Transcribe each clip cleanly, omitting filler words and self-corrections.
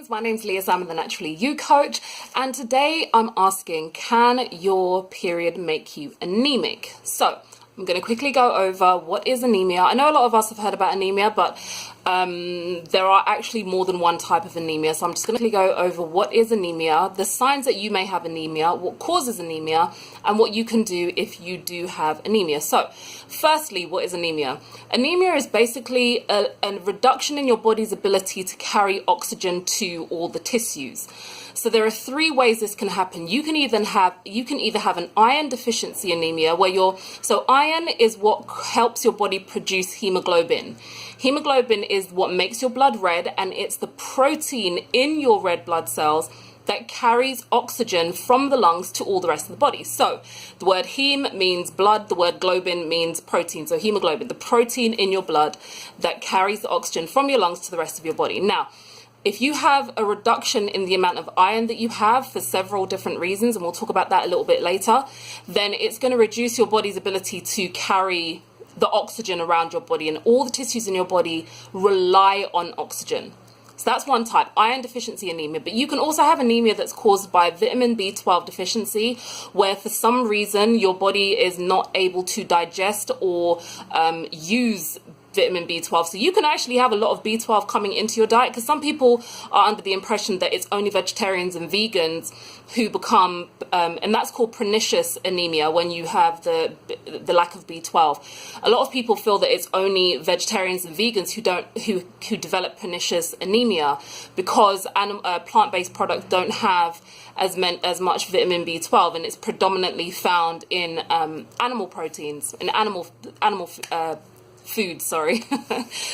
My name's Leah, I'm the Naturally You coach, and today I'm asking, can your period make you anemic? So I'm going to quickly go over what is anemia. I know a lot of us have heard about anemia, but there are actually more than one type of anemia. So I'm just going to go over what is anemia, the signs that you may have anemia, what causes anemia, and what you can do if you do have anemia. So firstly, what is anemia? Anemia is basically a reduction in your body's ability to carry oxygen to all the tissues. So there are three ways this can happen. You can either have an iron deficiency anemia, so iron is what helps your body produce hemoglobin. Hemoglobin is what makes your blood red, and it's the protein in your red blood cells that carries oxygen from the lungs to all the rest of the body. So the word heme means blood, the word globin means protein. So hemoglobin, the protein in your blood that carries the oxygen from your lungs to the rest of your body. Now, if you have a reduction in the amount of iron that you have for several different reasons, and we'll talk about that a little bit later, then it's going to reduce your body's ability to carry the oxygen around your body, and all the tissues in your body rely on oxygen. So that's one type, iron deficiency anemia. But you can also have anemia that's caused by vitamin B12 deficiency, where for some reason your body is not able to digest or use vitamin B12. So you can actually have a lot of B12 coming into your diet, because some people are under the impression that it's only vegetarians and vegans who become, and that's called pernicious anemia, when you have the lack of B12. A lot of people feel that it's only vegetarians and vegans who develop pernicious anemia, because plant-based products don't have as much vitamin B12, and it's predominantly found in animal proteins, in animal food, sorry.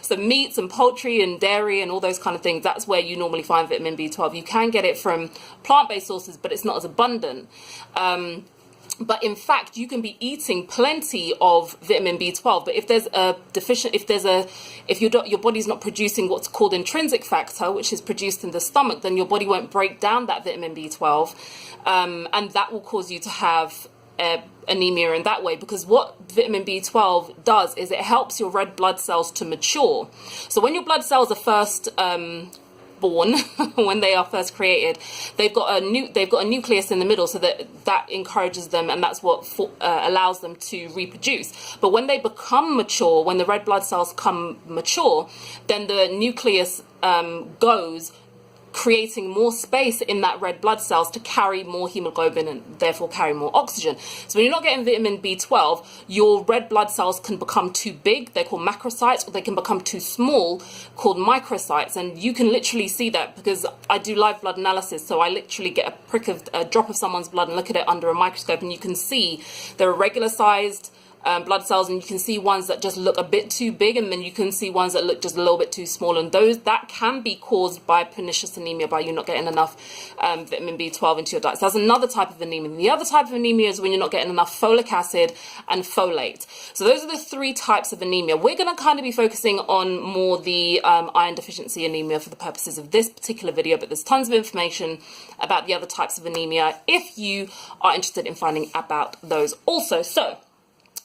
So meats and poultry and dairy and all those kind of things, that's where you normally find vitamin B12. You can get it from plant-based sources, but it's not as abundant. But in fact, you can be eating plenty of vitamin B12, but if there's a if your body's not producing what's called intrinsic factor, which is produced in the stomach, then your body won't break down that vitamin B12, and that will cause you to have anemia in that way, because what vitamin B12 does is it helps your red blood cells to mature. So when your blood cells are first born, when they are first created, they've got a nucleus in the middle, so that encourages them, and that's what allows them to reproduce. But when they become mature, when the red blood cells come mature, then the nucleus goes, creating more space in that red blood cells to carry more hemoglobin and therefore carry more oxygen. So when you're not getting vitamin B12, your red blood cells can become too big, they're called macrocytes, or they can become too small, called microcytes. And you can literally see that, because I do live blood analysis, so I literally get a drop of someone's blood and look at it under a microscope, and you can see there are regular sized blood cells, and you can see ones that just look a bit too big, and then you can see ones that look just a little bit too small, and that can be caused by pernicious anemia, by you not getting enough vitamin B12 into your diet. So that's another type of anemia. And the other type of anemia is when you're not getting enough folic acid and folate. So those are the three types of anemia. We're going to kind of be focusing on more the iron deficiency anemia for the purposes of this particular video, but there's tons of information about the other types of anemia if you are interested in finding about those also. So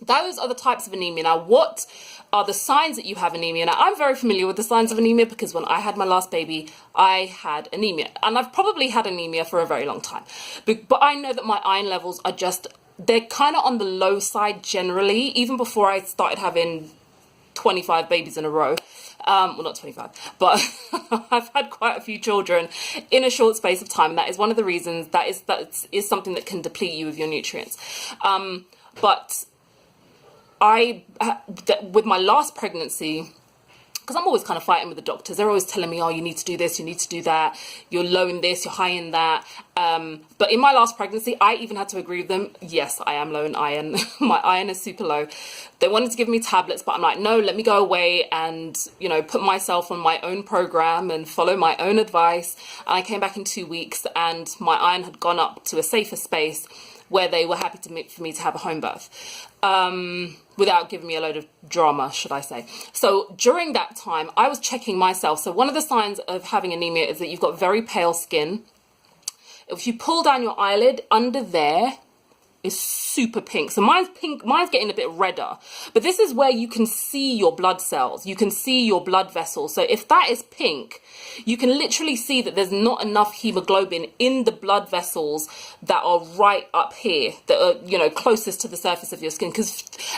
those are the types of anemia. Now, what are the signs that you have anemia? Now, I'm very familiar with the signs of anemia, because when I had my last baby, I had anemia. And I've probably had anemia for a very long time. But I know that my iron levels are they're kind of on the low side generally, even before I started having 25 babies in a row. Well, not 25, but I've had quite a few children in a short space of time. That is one of the reasons that is something that can deplete you of your nutrients. But with my last pregnancy, because I'm always kind of fighting with the doctors, they're always telling me, oh, you need to do this, you need to do that, you're low in this, you're high in that. But in my last pregnancy, I even had to agree with them. Yes, I am low in iron. My iron is super low. They wanted to give me tablets, but I'm like, no, let me go away and, put myself on my own program and follow my own advice. And I came back in 2 weeks, and my iron had gone up to a safer space where they were happy for me to have a home birth, without giving me a load of drama, should I say. So during that time, I was checking myself. So one of the signs of having anemia is that you've got very pale skin. If you pull down your eyelid under there, is super pink. So mine's pink, mine's getting a bit redder, but this is where you can see your blood cells, you can see your blood vessels. So if that is pink, you can literally see that there's not enough hemoglobin in the blood vessels that are right up here, that are, you know, closest to the surface of your skin,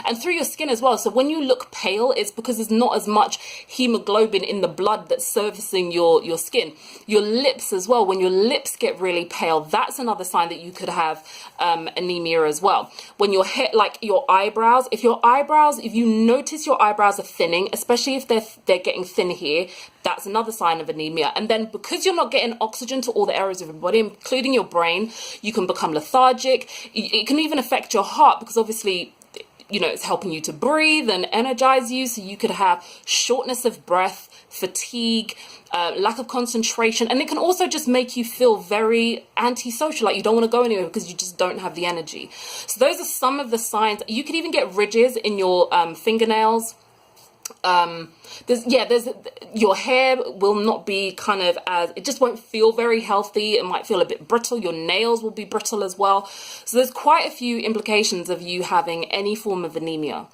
and through your skin as well. So when you look pale, it's because there's not as much hemoglobin in the blood that's surfacing your skin. Your lips as well, when your lips get really pale, that's another sign that you could have anemia as well. When your hair, like your eyebrows, if you notice your eyebrows are thinning, especially if they're getting thin here, that's another sign of anemia. And then because you're not getting oxygen to all the areas of your body, including your brain, you can become lethargic. It can even affect your heart, because obviously, you know, it's helping you to breathe and energize you. So you could have shortness of breath, fatigue, lack of concentration, and it can also just make you feel very antisocial, like you don't want to go anywhere because you just don't have the energy. So those are some of the signs. You could even get ridges in your fingernails. There's your hair will not be kind of as, it just won't feel very healthy. It might feel a bit brittle. Your nails will be brittle as well. So there's quite a few implications of you having any form of anemia.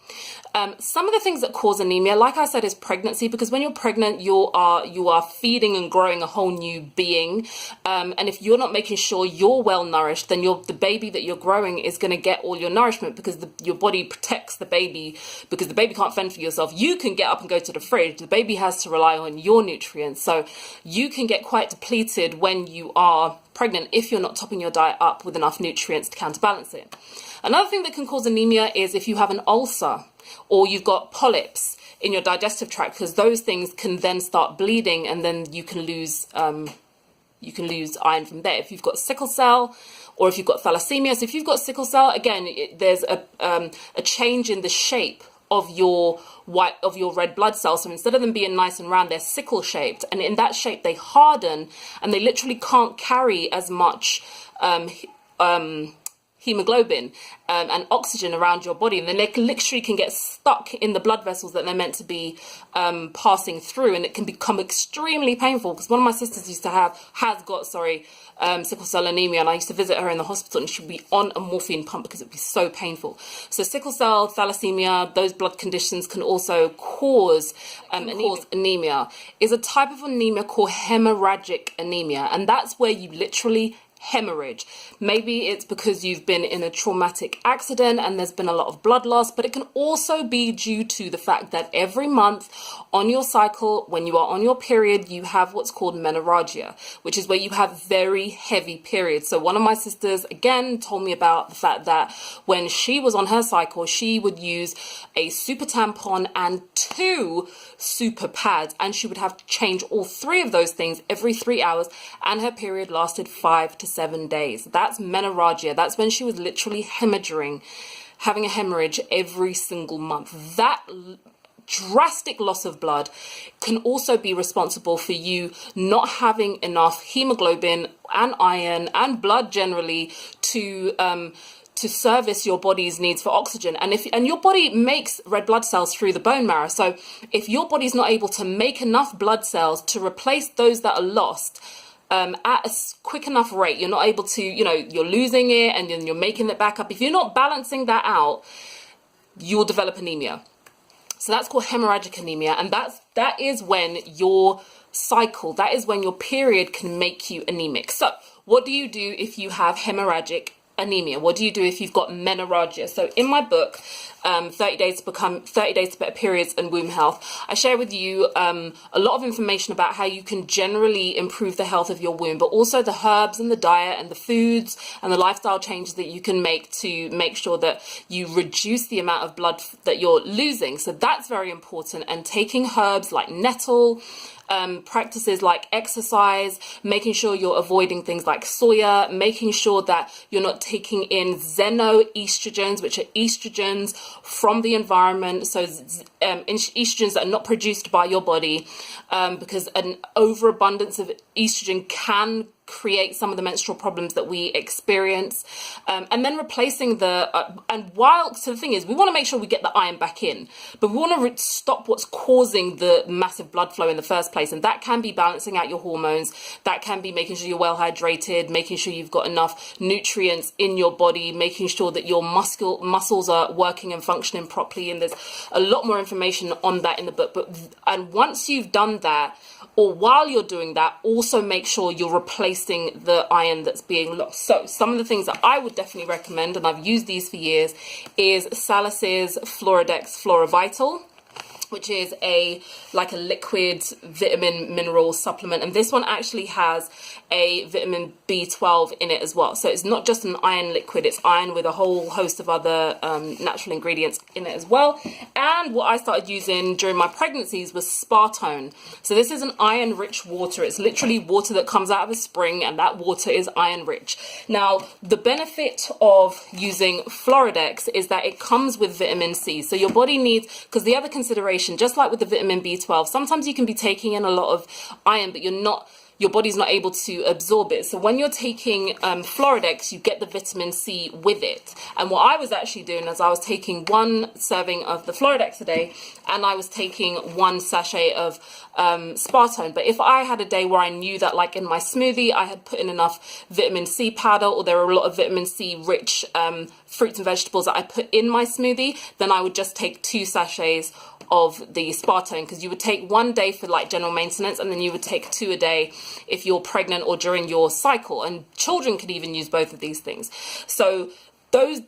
Some of the things that cause anemia, like I said, is pregnancy, because when you're pregnant, you are feeding and growing a whole new being. And if you're not making sure you're well nourished, then the baby that you're growing is going to get all your nourishment, because your body protects the baby, because the baby can't fend for yourself. You can get up and go to the fridge. The baby has to rely on your nutrients. So you can get quite depleted when you are pregnant if you're not topping your diet up with enough nutrients to counterbalance it. Another thing that can cause anemia is if you have an ulcer or you've got polyps in your digestive tract, because those things can then start bleeding, and then you can lose iron from there. If you've got sickle cell, or if you've got thalassemia. So if you've got sickle cell, again, there's a change in the shape of your red blood cells. So instead of them being nice and round, they're sickle shaped, and in that shape they harden, and they literally can't carry as much hemoglobin and oxygen around your body, and then they literally can get stuck in the blood vessels that they're meant to be passing through, and it can become extremely painful. Because one of my sisters has got sickle cell anemia, and I used to visit her in the hospital, and she'd be on a morphine pump because it'd be so painful. So sickle cell, thalassemia, those blood conditions can also cause anemia. Is a type of anemia called hemorrhagic anemia, and that's where you literally hemorrhage. Maybe it's because you've been in a traumatic accident and there's been a lot of blood loss, but it can also be due to the fact that every month on your cycle, when you are on your period, you have what's called menorrhagia, which is where you have very heavy periods. So one of my sisters, again, told me about the fact that when she was on her cycle, she would use a super tampon and 2 super pads, and she would have to change all 3 of those things every 3 hours, and her period lasted 5 to 7 days. That's menorrhagia. That's when she was literally hemorrhaging, having a hemorrhage every single month. That drastic loss of blood can also be responsible for you not having enough hemoglobin and iron and blood generally to service your body's needs for oxygen. And your body makes red blood cells through the bone marrow. So if your body's not able to make enough blood cells to replace those that are lost at a quick enough rate, you're not able to, you're losing it and then you're making it back up. If you're not balancing that out, you will develop anemia. So that's called hemorrhagic anemia. And that is when your cycle, that is when your period can make you anemic. So what do you do if you have hemorrhagic anemia? What do you do if you've got menorrhagia? So in my book, 30 Days to Better Periods and Womb Health, I share with you a lot of information about how you can generally improve the health of your womb, but also the herbs and the diet and the foods and the lifestyle changes that you can make to make sure that you reduce the amount of blood that you're losing. So that's very important. And taking herbs like nettle, practices like exercise, making sure you're avoiding things like soya, making sure that you're not taking in xenoestrogens, which are estrogens from the environment, so estrogens that are not produced by your body, because an overabundance of estrogen can create some of the menstrual problems that we experience, and then replacing so the thing is, we want to make sure we get the iron back in, but we want to stop what's causing the massive blood flow in the first place, and that can be balancing out your hormones, that can be making sure you're well hydrated, making sure you've got enough nutrients in your body, making sure that your muscles are working and functioning properly, and there's a lot more information on that in the book. And once you've done that, or while you're doing that, also make sure you're replacing the iron that's being lost. So some of the things that I would definitely recommend, and I've used these for years, is Salus's Floridex Florivital, which is like a liquid vitamin mineral supplement, and this one actually has a vitamin B12 in it as well. So it's not just an iron liquid, it's iron with a whole host of other natural ingredients in it as well. And what I started using during my pregnancies was Spartone. So this is an iron rich water. It's literally water that comes out of a spring, and that water is iron rich. Now the benefit of using Floridex is that it comes with vitamin C, so your body needs, because the other consideration, just like with the vitamin B12, sometimes you can be taking in a lot of iron, but your body's not able to absorb it. So when you're taking Floridex, you get the vitamin C with it. And what I was actually doing is I was taking 1 serving of the Floridex a day, and I was taking 1 sachet of Spartone. But if I had a day where I knew that, like in my smoothie, I had put in enough vitamin C powder, or there were a lot of vitamin C rich fruits and vegetables that I put in my smoothie, then I would just take 2 sachets of the Spartone, because you would take 1 day for like general maintenance, and then you would take 2 a day if you're pregnant or during your cycle, and children could even use both of these things. So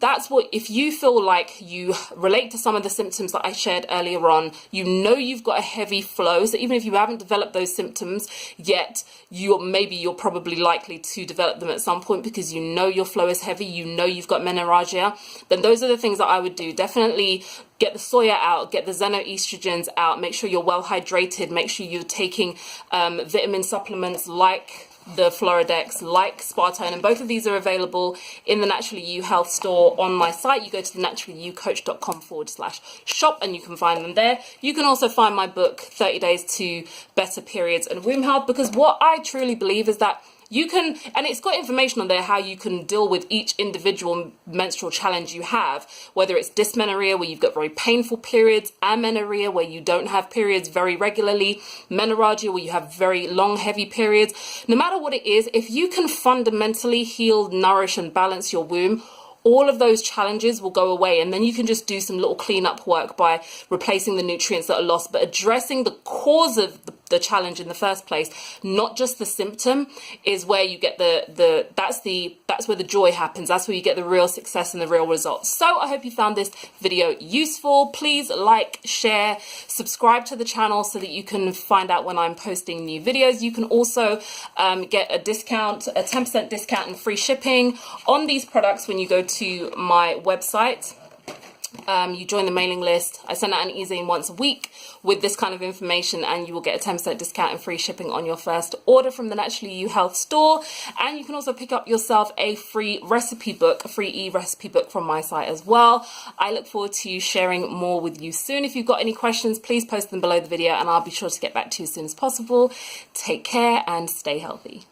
that's what, if you feel like you relate to some of the symptoms that I shared earlier on, you've got a heavy flow. So even if you haven't developed those symptoms yet, you're probably likely to develop them at some point, because your flow is heavy, you've got menorrhagia. Then those are the things that I would do. Definitely get the soya out, get the xenoestrogens out, make sure you're well hydrated, make sure you're taking vitamin supplements like the Floridex, like Spartone, and both of these are available in the Naturally You Health store on my site. You go to the naturallyyoucoach.com/shop and you can find them there. You can also find my book, 30 Days to Better Periods and Womb Health, because what I truly believe is that you can, and it's got information on there how you can deal with each individual menstrual challenge you have, whether it's dysmenorrhea, where you've got very painful periods, amenorrhea, where you don't have periods very regularly, menorrhagia, where you have very long, heavy periods. No matter what it is, if you can fundamentally heal, nourish, and balance your womb, all of those challenges will go away, and then you can just do some little cleanup work by replacing the nutrients that are lost, but addressing the cause of the challenge in the first place, not just the symptom, is where you get that's where the joy happens. That's where you get the real success and the real results. So I hope you found this video useful. Please like, share, subscribe to the channel so that you can find out when I'm posting new videos. You can also get a discount, a 10% discount and free shipping on these products when you go to my website. You join the mailing list. I send out an e-zine once a week with this kind of information, and you will get a 10% discount and free shipping on your first order from the Naturally You Health store. And you can also pick up yourself a free recipe book, a free e-recipe book from my site as well. I look forward to sharing more with you soon. If you've got any questions, please post them below the video and I'll be sure to get back to you as soon as possible. Take care and stay healthy.